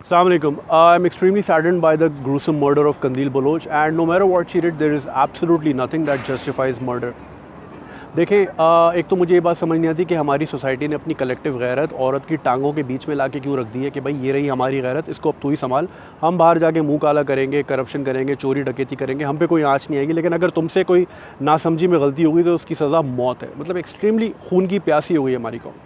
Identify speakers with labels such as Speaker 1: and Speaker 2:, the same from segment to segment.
Speaker 1: Assalamualaikum. I'm extremely saddened by the gruesome murder of Kandil Baloch, and no matter what she did, there is absolutely nothing that justifies murder. देखें, एक तो मुझे ये बात समझ नहीं आती कि हमारी सोसाइटी ने अपनी कलेक्टिव गैरत औरत की टांगों के बीच में लाके क्यों रख दी है कि भाई ये रही हमारी गैरत, इसको अब तू ही संभाल। हम बाहर जाके मुंह काला करेंगे, करप्शन करेंगे, चोरी डकैती करेंगे, हम पे कोई आँच नहीं आएगी, लेकिन अगर तुमसे कोई नासमझी में गलती होगी तो उसकी सज़ा मौत है। मतलब एक्सट्रीमली खून की प्यासी हो गई हमारी कौम।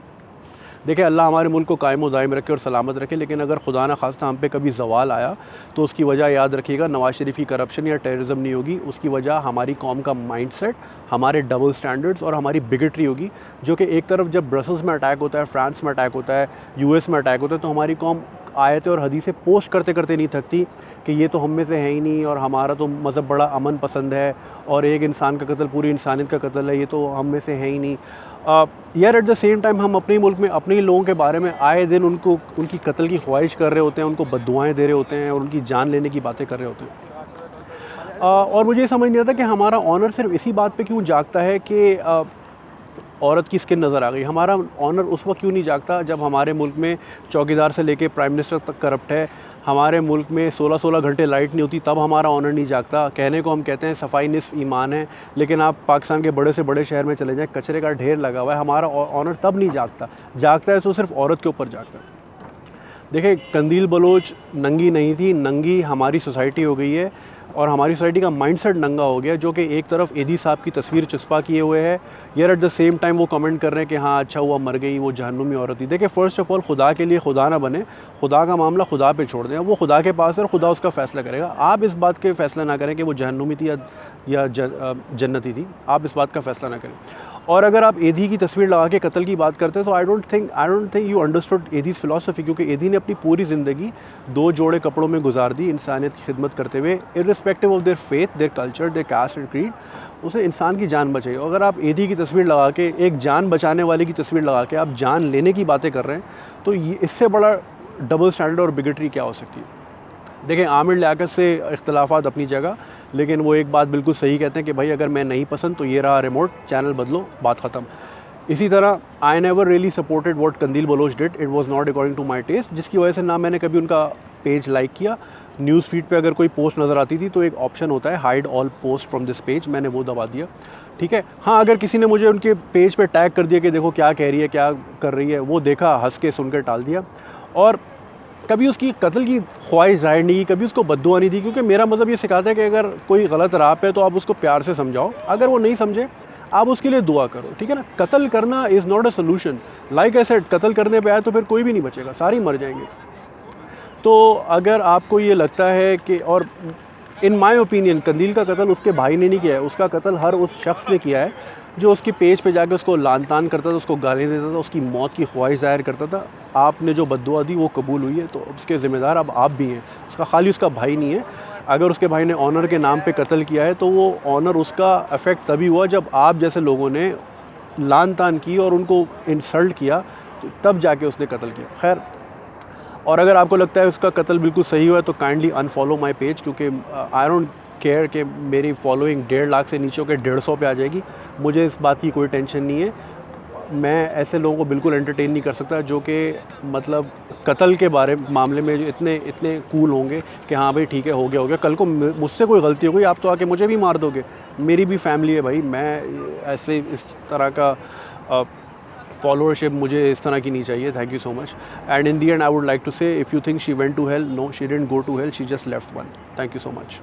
Speaker 1: देखिए, अल्लाह हमारे मुल्क को कायम दायम रखे और सलामत रखे, लेकिन अगर खुदा न खास्ता हम पे कभी ज़वाल आया तो उसकी वजह याद रखिएगा नवाज शरीफ की करप्शन या टेररिज्म नहीं होगी, उसकी वजह हमारी कौम का माइंडसेट, हमारे डबल स्टैंडर्ड्स और हमारी बिगेटरी होगी। जो कि एक तरफ जब ब्रसल्स में अटैक होता है, फ्रांस में अटैक होता है, यूएस में अटैक होता है, तो हमारी कौम आयतें और हदीसें पोस्ट करते करते नहीं थकती कि ये तो हम में से है ही नहीं और हमारा तो मज़हब बड़ा अमन पसंद है और एक इंसान का कत्ल पूरी इंसानियत का कत्ल है, ये तो हम में से है ही नहीं। यार एट द सेम टाइम हम अपने मुल्क में अपने ही लोगों के बारे में आए दिन उनकी कत्ल की ख्वाहिश कर रहे होते हैं, उनको बद्दुआएं दे रहे होते हैं और उनकी जान लेने की बातें कर रहे होते हैं। और मुझे ये समझ नहीं आता कि हमारा ऑनर सिर्फ इसी बात पे क्यों जागता है कि औरत की स्किन नज़र आ गई। हमारा ऑनर उस वक्त क्यों नहीं जागता जब हमारे मुल्क में चौकीदार से लेके प्राइम मिनिस्टर तक करप्ट है, हमारे मुल्क में 16-16 घंटे लाइट नहीं होती, तब हमारा ऑनर नहीं जागता। कहने को हम कहते हैं सफाई निस्फ ईमान है, लेकिन आप पाकिस्तान के बड़े से बड़े शहर में चले जाएं, कचरे का ढेर लगा हुआ है, हमारा ऑनर तब नहीं जागता। जागता है तो सिर्फ औरत के ऊपर जागता है। देखिए, कंदील बलोच नंगी नहीं थी, नंगी हमारी सोसाइटी हो गई है और हमारी सोसाइटी का माइंडसेट नंगा हो गया, जो कि एक तरफ एदी साहब की तस्वीर चस्पा किए हुए है, यार एट द सेम टाइम वो कमेंट कर रहे हैं कि हाँ अच्छा हुआ मर गई, वो जहन्नुमी औरत थी। देखिए, फ़र्स्ट ऑफ ऑल खुदा के लिए खुदा ना बने, खुदा का मामला खुदा पे छोड़ दें, वो खुदा के पास है और खुदा उसका फ़ैसला करेगा। आप इस बात के फ़ैसला ना करें कि वो जहन्नुमी थी या जन्नती थी, आप इस बात का फ़ैसला ना करें। और अगर आप एधी की तस्वीर लगा के कत्ल की बात करते हैं तो I don't think you understood Edhi's philosophy, क्योंकि एधी ने अपनी पूरी ज़िंदगी 2 जोड़े कपड़ों में गुजार दी इंसानियत की खिदमत करते हुए, irrespective of their faith, their culture, their caste and creed. उसे इंसान की जान बचाई। अगर आप एधी की तस्वीर लगा के, एक जान बचाने वाले की तस्वीर लगा के आप जान लेने की बातें कर रहे हैं, तो ये इससे बड़ा डबल स्टैंडर्ड और बिगेटरी क्या हो सकती है। देखें, आमिर लियाकत से इख्तलाफात अपनी जगह, लेकिन वो एक बात बिल्कुल सही कहते हैं कि भाई अगर मैं नहीं पसंद तो ये रहा रिमोट, चैनल बदलो, बात ख़त्म। इसी तरह I never really supported what Qandeel Baloch did, it was not according to my taste, जिसकी वजह से ना मैंने कभी उनका पेज लाइक किया। न्यूज़ फीड पे अगर कोई पोस्ट नज़र आती थी तो एक ऑप्शन होता है hide all post from this page, मैंने वो दबा दिया। ठीक है, हाँ, अगर किसी ने मुझे उनके पेज पे टैग कर दिया कि देखो क्या कह रही है, क्या कर रही है, वो देखा, हंस के सुनकर टाल दिया। और कभी उसकी कत्ल की ख्वाहिश ज़ाहिर नहीं की, कभी उसको बद्दुआ नहीं दी, क्योंकि मेरा मज़हब ये सिखाता है कि अगर कोई गलत राह पे तो आप उसको प्यार से समझाओ, अगर वो नहीं समझे आप उसके लिए दुआ करो, ठीक है ना। कत्ल करना is not a solution. Like I said, कत्ल करने पे आए तो फिर कोई भी नहीं बचेगा, सारे ही मर जाएंगे। तो अगर आपको ये लगता है कि, और इन माय ओपिनियन कंदील का कत्ल उसके भाई ने नहीं किया है, उसका कत्ल हर उस शख्स ने किया है जो उसके पेज पे जाके उसको लान तान करता था, उसको गाली देता था, उसकी मौत की ख्वाहिश ज़ाहिर करता था। आपने जो बद्दुआ दी वो कबूल हुई है, तो उसके ज़िम्मेदार अब आप भी हैं, उसका खाली उसका भाई नहीं है। अगर उसके भाई ने ऑनर के नाम पे कत्ल किया है तो वो ऑनर उसका अफेक्ट तभी हुआ जब आप जैसे लोगों ने लान तान की और उनको इंसल्ट किया, तो तब जाके उसने कत्ल किया। खैर, और अगर आपको लगता है उसका कत्ल बिल्कुल सही हुआ है तो काइंडली अनफॉलो माय पेज, क्योंकि आई डोंट केयर कि मेरी फॉलोइंग 1.5 लाख से नीचे होकर 150 पे आ जाएगी, मुझे इस बात की कोई टेंशन नहीं है। मैं ऐसे लोगों को बिल्कुल एंटरटेन नहीं कर सकता जो कि मतलब कत्ल के मामले में जो इतने कूल होंगे कि हाँ भाई ठीक है, हो गया, कल को मुझसे कोई गलती हो गई आप तो आके मुझे भी मार दोगे, मेरी भी फैमिली है भाई। मैं ऐसे इस तरह का फॉलोअरशिप मुझे इस तरह की नहीं चाहिए। Thank you so much. And in the end I would like to say, if you think she went to hell, no she didn't go to hell, she just left one. Thank you so much.